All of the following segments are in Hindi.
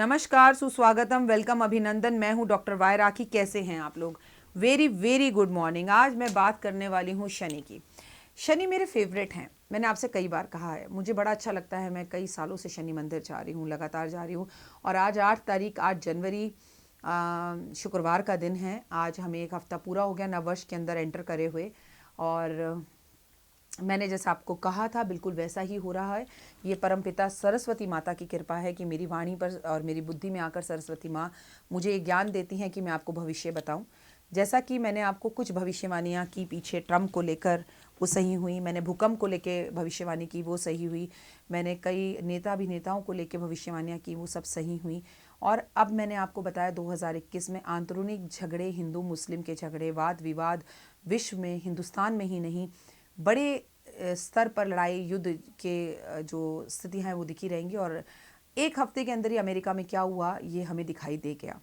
नमस्कार, सुस्वागतम, वेलकम, अभिनंदन। मैं हूं डॉक्टर वाई राखी। कैसे हैं आप लोग? Very very good morning. आज मैं बात करने वाली हूं शनि की। शनि मेरे फेवरेट हैं। मैंने आपसे कई बार कहा है, मुझे बड़ा अच्छा लगता है। मैं कई सालों से शनि मंदिर जा रही हूँ, लगातार जा रही हूँ। और आज 8 जनवरी शुक्रवार का दिन है। आज हमें एक हफ्ता पूरा हो गया नववर्ष के अंदर एंटर करे हुए। और मैंने जैसा आपको कहा था बिल्कुल वैसा ही हो रहा है। ये परमपिता सरस्वती माता की कृपा है कि मेरी वाणी पर और मेरी बुद्धि में आकर सरस्वती माँ मुझे ये ज्ञान देती हैं कि मैं आपको भविष्य बताऊं। जैसा कि मैंने आपको कुछ भविष्यवाणियाँ की पीछे, ट्रम्प को लेकर वो सही हुई। मैंने भूकंप को लेकर भविष्यवाणी की, वो सही हुई। मैंने कई नेता अभिनेताओं को लेकर भविष्यवाणियाँ की, वो सब सही हुई। और अब मैंने आपको बताया 2021 में आंतरिक झगड़े, हिंदू मुस्लिम के झगड़े, वाद विवाद विश्व में, हिंदुस्तान में ही नहीं, बड़े स्तर पर लड़ाई युद्ध के जो स्थिति हैं वो दिखी रहेंगी। और एक हफ्ते के अंदर ही अमेरिका में क्या हुआ ये हमें दिखाई दे गया।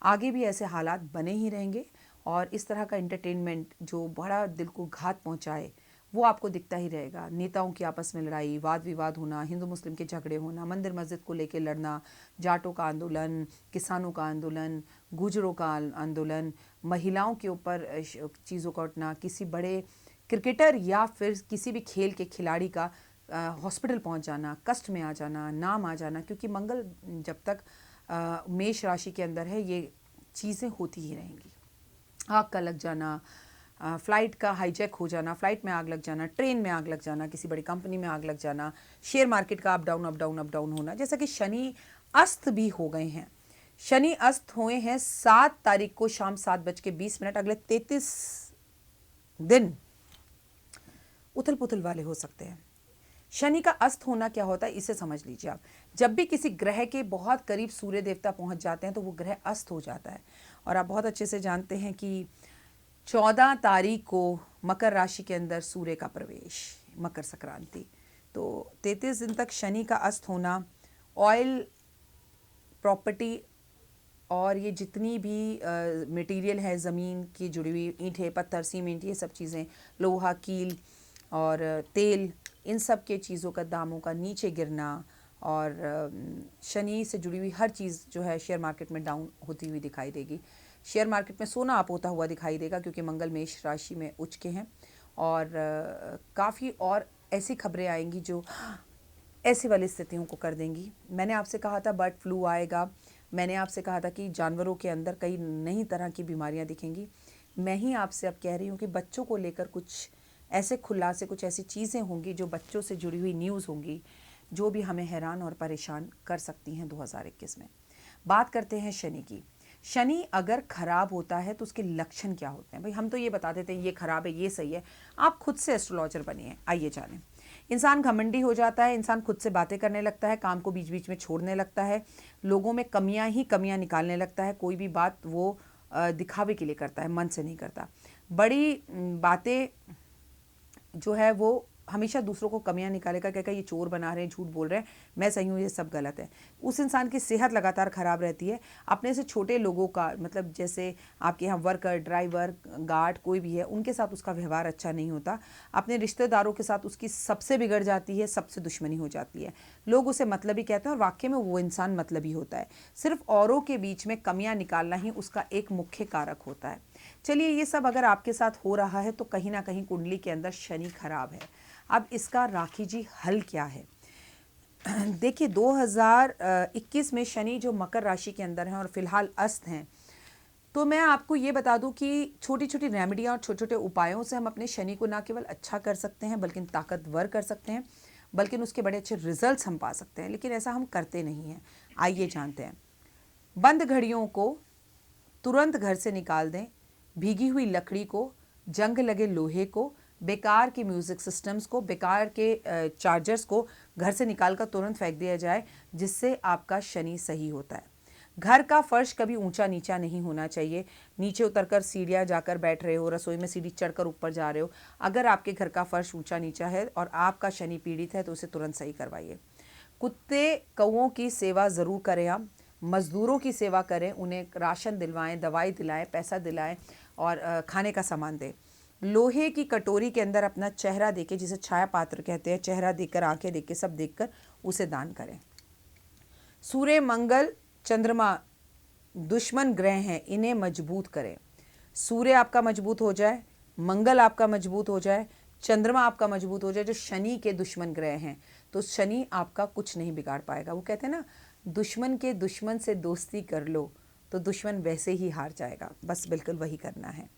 आगे भी ऐसे हालात बने ही रहेंगे। और इस तरह का एंटरटेनमेंट जो बड़ा दिल को घात पहुंचाए वो आपको दिखता ही रहेगा। नेताओं की आपस में लड़ाई, वाद विवाद होना, हिंदू मुस्लिम के झगड़े होना, मंदिर मस्जिद को लेकर लड़ना, जाटों का आंदोलन, किसानों का आंदोलन, गुजरों का आंदोलन, महिलाओं के ऊपर चीज़ों का उठना, किसी बड़े क्रिकेटर या फिर किसी भी खेल के खिलाड़ी का हॉस्पिटल पहुंच जाना, कष्ट में आ जाना, नाम आ जाना। क्योंकि मंगल जब तक मेष राशि के अंदर है ये चीज़ें होती ही रहेंगी। आग का लग जाना, फ्लाइट का हाईजैक हो जाना, फ्लाइट में आग लग जाना, ट्रेन में आग लग जाना, किसी बड़ी कंपनी में आग लग जाना, शेयर मार्केट का up down up down up down होना। जैसा कि शनि अस्त भी हो गए हैं। शनि अस्त हुए हैं 7 तारीख को शाम 7:20। अगले 33 दिन उथल पुथल वाले हो सकते हैं। शनि का अस्त होना क्या होता है इसे समझ लीजिए आप। जब भी किसी ग्रह के बहुत करीब सूर्य देवता पहुंच जाते हैं तो वो ग्रह अस्त हो जाता है। और आप बहुत अच्छे से जानते हैं कि 14 तारीख को मकर राशि के अंदर सूर्य का प्रवेश, मकर संक्रांति। तो 33 दिन तक शनि का अस्त होना, ऑयल, प्रॉपर्टी और ये जितनी भी मटेरियल है, ज़मीन की जुड़ी हुई ईंटें, पत्थर, सीमेंट, ये सब चीज़ें, लोहा, कील और तेल, इन सब के चीज़ों का दामों का नीचे गिरना। और शनि से जुड़ी हुई हर चीज़ जो है शेयर मार्केट में डाउन होती हुई दिखाई देगी। शेयर मार्केट में सोना अप होता हुआ दिखाई देगा क्योंकि मंगल मेष राशि में उच्च के हैं। और काफ़ी और ऐसी खबरें आएंगी जो ऐसी वाली स्थितियों को कर देंगी। मैंने आपसे कहा था बर्ड फ्लू आएगा। मैंने आपसे कहा था कि जानवरों के अंदर कई नई तरह की बीमारियां दिखेंगी। मैं ही आपसे अब कह रही हूँ कि बच्चों को लेकर कुछ ऐसे खुलासे, कुछ ऐसी चीज़ें होंगी जो बच्चों से जुड़ी हुई न्यूज़ होंगी जो भी हमें हैरान और परेशान कर सकती हैं 2021 में। बात करते हैं शनि की। शनि अगर खराब होता है तो उसके लक्षण क्या होते हैं? भाई हम तो ये बता देते हैं ये खराब है, ये सही है। आप खुद से एस्ट्रोलॉजर बनिए, आइए जानें। इंसान घमंडी हो जाता है, इंसान खुद से बातें करने लगता है, काम को बीच बीच में छोड़ने लगता है, लोगों में कमियां ही कमियां निकालने लगता है। कोई भी बात वो दिखावे के लिए करता है, मन से नहीं करता। बड़ी बातें जो है वो हमेशा दूसरों को कमियां निकालेगा, कहेगा ये चोर बना रहे हैं, झूठ बोल रहे हैं, मैं सही हूँ, ये सब गलत है। उस इंसान की सेहत लगातार खराब रहती है। अपने से छोटे लोगों का, मतलब जैसे आपके यहाँ वर्कर, ड्राइवर, गार्ड कोई भी है, उनके साथ उसका व्यवहार अच्छा नहीं होता। अपने रिश्तेदारों के साथ उसकी सबसे बिगड़ जाती है, सबसे दुश्मनी हो जाती है। लोग उसे मतलबी कहते हैं और वाकई में वो इंसान मतलबी होता है। सिर्फ औरों के बीच में कमियां निकालना ही उसका एक मुख्य कारक होता है। चलिए, ये सब अगर आपके साथ हो रहा है तो कहीं ना कहीं कुंडली के अंदर शनि खराब है। अब इसका राखी जी हल क्या है? देखिए, 2021 में शनि जो मकर राशि के अंदर हैं और फिलहाल अस्त हैं, तो मैं आपको ये बता दूं कि छोटी छोटी रेमेडियाँ और छोटे छोटे उपायों से हम अपने शनि को ना केवल अच्छा कर सकते हैं बल्कि ताकतवर कर सकते हैं, बल्कि उसके बड़े अच्छे रिजल्ट्स हम पा सकते हैं। लेकिन ऐसा हम करते नहीं हैं। आइए जानते हैं। बंद घड़ियों को तुरंत घर से निकाल दें। भीगी हुई लकड़ी को, जंग लगे लोहे को, बेकार के म्यूज़िक सिस्टम्स को, बेकार के चार्जर्स को घर से निकाल कर तुरंत फेंक दिया जाए, जिससे आपका शनि सही होता है। घर का फर्श कभी ऊंचा नीचा नहीं होना चाहिए। नीचे उतरकर सीढ़ियाँ जाकर बैठ रहे हो, रसोई में सीढ़ी चढ़कर ऊपर जा रहे हो, अगर आपके घर का फर्श ऊंचा नीचा है और आपका शनि पीड़ित है तो उसे तुरंत सही करवाइए। कुत्ते कौओं की सेवा ज़रूर करें आप। मज़दूरों की सेवा करें, उन्हें राशन दिलवाएं, दवाई दिलाएं, पैसा दिलाएं और खाने का सामान दें। लोहे की कटोरी के अंदर अपना चेहरा देके, जिसे छाया पात्र कहते हैं, चेहरा देखकर, आंखें देख के, सब देखकर उसे दान करें। सूर्य, मंगल चंद्रमा दुश्मन ग्रह हैं, इन्हें मजबूत करें। सूर्य आपका मजबूत हो जाए, मंगल आपका मजबूत हो जाए, चंद्रमा आपका मजबूत हो जाए, जो शनि के दुश्मन ग्रह हैं, तो शनि आपका कुछ नहीं बिगाड़ पाएगा। वो कहते हैं ना, दुश्मन के दुश्मन से दोस्ती कर लो तो दुश्मन वैसे ही हार जाएगा। बस बिल्कुल वही करना है।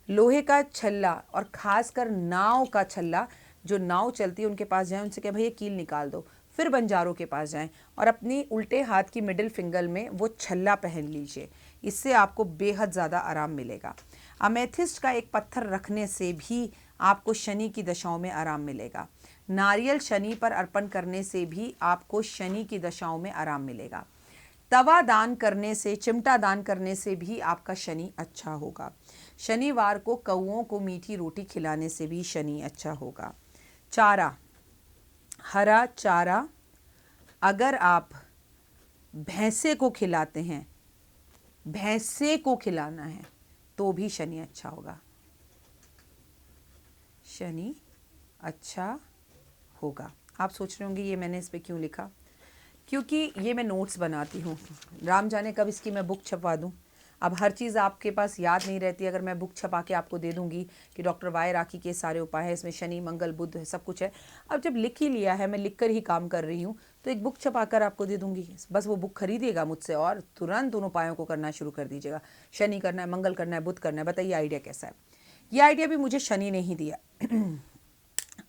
लोहे का छल्ला और खासकर नाव का छल्ला, जो नाव चलती है उनके पास जाएं, उनसे कहें भैया कील निकाल दो। फिर बंजारों के पास जाएं और अपनी उल्टे हाथ की मिडिल फिंगर में वो छल्ला पहन लीजिए। इससे आपको बेहद ज़्यादा आराम मिलेगा। अमेथिस्ट का एक पत्थर रखने से भी आपको शनि की दशाओं में आराम मिलेगा। नारियल शनि पर अर्पण करने से भी आपको शनि की दशाओं में आराम मिलेगा। तवा दान करने से, चिमटा दान करने से भी आपका शनि अच्छा होगा। शनिवार को कौओं को मीठी रोटी खिलाने से भी शनि अच्छा होगा। चारा, हरा चारा अगर आप भैंसे को खिलाते हैं, भैंसे को खिलाना है तो भी शनि अच्छा होगा, शनि अच्छा होगा। आप सोच रहे होंगे ये मैंने इस पे क्यों लिखा, क्योंकि ये मैं नोट्स बनाती हूँ। राम जाने कब इसकी मैं बुक छपवा दूँ। अब हर चीज़ आपके पास याद नहीं रहती। अगर मैं बुक छपा के आपको दे दूंगी कि डॉक्टर वाई राखी के सारे उपाय हैं, इसमें शनि मंगल बुध है, सब कुछ है। अब जब लिख ही लिया है, मैं लिख कर ही काम कर रही हूँ, तो एक बुक छपा कर आपको दे दूंगी। बस वो बुक खरीदिएगा मुझसे और तुरंत उन उपायों को करना शुरू कर दीजिएगा। शनि करना है, मंगल करना है, बुध करना है। बताइए आइडिया कैसा है। ये आइडिया भी मुझे शनि ने ही दिया।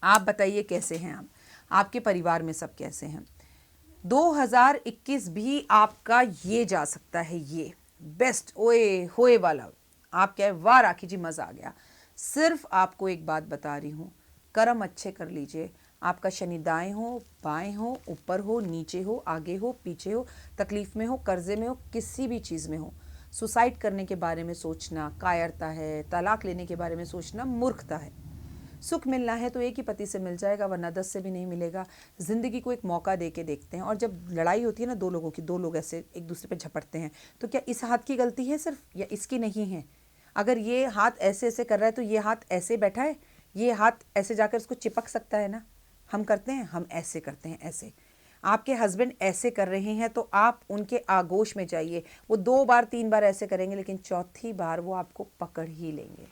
आप बताइए कैसे हैं आप, आपके परिवार में सब कैसे हैं। 2021 भी आपका ये जा सकता है, ये बेस्ट ओए होए वाला। आप क्या है, वाह राखी जी मज़ा आ गया। सिर्फ आपको एक बात बता रही हूँ, कर्म अच्छे कर लीजिए। आपका शनि दाएं हो, बाएं हो, ऊपर हो, नीचे हो, आगे हो, पीछे हो, तकलीफ में हो, कर्जे में हो, किसी भी चीज़ में हो। सुसाइड करने के बारे में सोचना कायरता है, तलाक लेने के बारे में सोचना मूर्खता है। सुख मिलना है तो एक ही पति से मिल जाएगा, वरना 10 से भी नहीं मिलेगा। ज़िंदगी को एक मौका दे के देखते हैं। और जब लड़ाई होती है ना दो लोगों की, दो लोग ऐसे एक दूसरे पे झपटते हैं, तो क्या इस हाथ की गलती है सिर्फ, या इसकी नहीं है? अगर ये हाथ ऐसे ऐसे कर रहा है तो ये हाथ ऐसे बैठा है, ये हाथ ऐसे जाकर इसको चिपक सकता है ना। हम करते हैं, हम ऐसे करते हैं, ऐसे। आपके हस्बैंड ऐसे कर रहे हैं तो आप उनके आगोश में जाइए। वो 2 बार 3 बार ऐसे करेंगे, लेकिन चौथी बार वो आपको पकड़ ही लेंगे।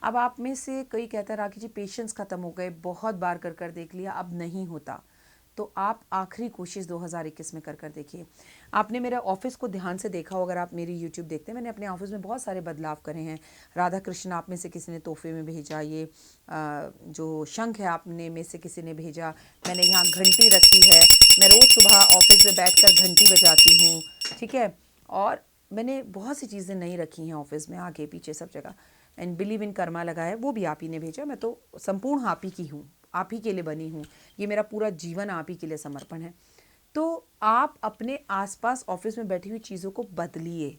अब आप में से कई कहता है राखी जी पेशेंस ख़त्म हो गए, बहुत बार कर कर देख लिया, अब नहीं होता। तो आप आखिरी कोशिश 2021 में कर कर देखिए। आपने मेरे ऑफिस को ध्यान से देखा हो, अगर आप मेरी यूट्यूब देखते हैं, मैंने अपने ऑफिस में बहुत सारे बदलाव करे हैं। राधा कृष्ण आप में से किसी ने तोहफे में भेजा, ये जो शंख है आपने में से किसी ने भेजा। मैंने यहाँ घंटी रखी है, मैं रोज़ सुबह ऑफिस में बैठकर घंटी बजाती हूँ, ठीक है। और मैंने बहुत सी चीज़ें नई रखी हैं ऑफिस में, आगे पीछे सब जगह। एंड बिलीव इन कर्मा लगा है, वो भी आप ही ने भेजा। मैं तो संपूर्ण आप ही की हूँ, आप ही के लिए बनी हूँ। ये मेरा पूरा जीवन आप ही के लिए समर्पण है। तो आप अपने आसपास ऑफिस में बैठी हुई चीज़ों को बदलिए।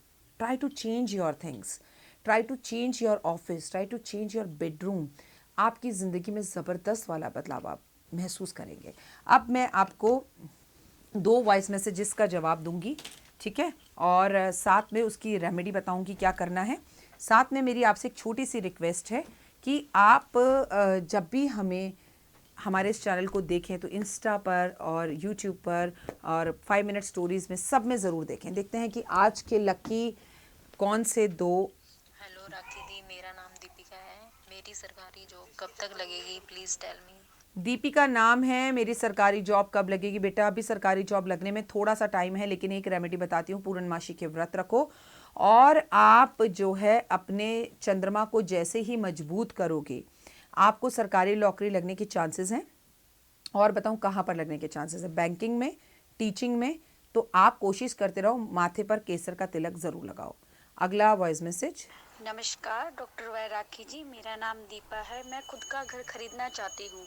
Try to change your things, try to change your office, try to change your bedroom. आपकी ज़िंदगी में ज़बरदस्त वाला बदलाव आप महसूस करेंगे। अब मैं आपको 2 वॉइस मैसेजेस का जवाब दूंगी, ठीक है, और साथ में उसकी रेमेडी बताऊंगी क्या करना है। साथ में मेरी आपसे एक छोटी सी रिक्वेस्ट है कि आप जब भी हमारे इस चैनल को देखें तो इंस्टा पर और यूट्यूब पर और 5 मिनट स्टोरीज़ में, सब में ज़रूर देखें। देखते हैं कि आज के लकी कौन से 2। हेलो राखी दी, मेरा नाम दीपिका है। मेरी सरकारी जॉब कब तक लगेगी, प्लीज़ टेल मी। दीपिका नाम है, मेरी सरकारी जॉब कब लगेगी? बेटा अभी सरकारी जॉब लगने में थोड़ा सा टाइम है, लेकिन एक रेमेडी बताती हूँ। पूर्णमासी के व्रत रखो और आप जो है अपने चंद्रमा को जैसे ही मजबूत करोगे, आपको सरकारी नौकरी लगने के चांसेस हैं। और बताऊं कहाँ पर लगने के चांसेस है? बैंकिंग में, टीचिंग में। तो आप कोशिश करते रहो, माथे पर केसर का तिलक ज़रूर लगाओ। अगला वॉइस मैसेज। नमस्कार डॉक्टर वाई राखी जी, मेरा नाम दीपा है। मैं खुद का घर खरीदना चाहती हूँ,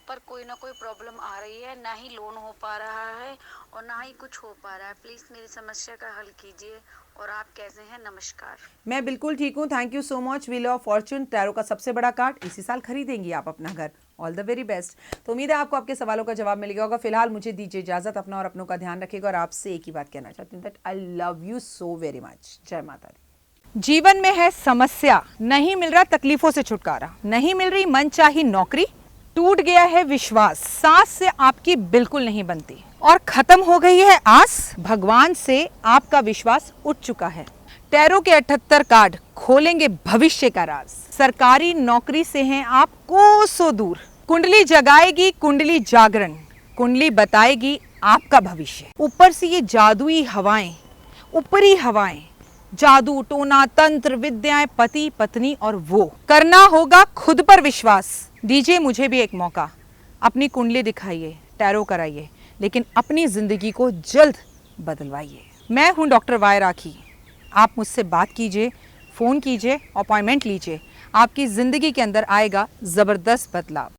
पर कोई ना कोई प्रॉब्लम आ रही है। ना ही लोन हो पा रहा है और ना ही कुछ हो पा रहा है। प्लीज़ मेरी समस्या का हल कीजिए। और आप कैसे हैं? नमस्कार। मैं बिल्कुल ठीक हूँ, thank you so much. Wheel of Fortune tarot का सबसे बड़ा कार्ड, इसी साल खरीदेंगी आप अपना घर। All the very best. तो उम्मीद है आपको आपके सवालों का जवाब मिल गया होगा। फिलहाल मुझे दीजिए इजाजत, अपना और अपनों का ध्यान रखिएगा। और आपसे एक ही बात कहना चाहती हूँ, that I love you so very much. जय माता दी। जीवन में है समस्या, नहीं मिल रहा तकलीफों से छुटकारा, नहीं मिल रही मनचाही नौकरी, टूट गया है विश्वास, सांस से आपकी बिल्कुल नहीं बनती, और खत्म हो गई है आस, भगवान से आपका विश्वास उठ चुका है। टैरो के 78 कार्ड खोलेंगे भविष्य का राज। सरकारी नौकरी से हैं आप कोसों दूर। कुंडली जगाएगी कुंडली जागरण, कुंडली बताएगी आपका भविष्य। ऊपर से ये जादुई हवाएं, ऊपरी हवाएं, जादू टोना तंत्र विद्याएं, पति पत्नी और वो। करना होगा खुद पर विश्वास। दीजिए मुझे भी एक मौका, अपनी कुंडली दिखाइए, टैरो कराइए, लेकिन अपनी जिंदगी को जल्द बदलवाइए। मैं हूं डॉक्टर वाई राखी। आप मुझसे बात कीजिए, फ़ोन कीजिए, अपॉइंटमेंट लीजिए। आपकी ज़िंदगी के अंदर आएगा ज़बरदस्त बदलाव।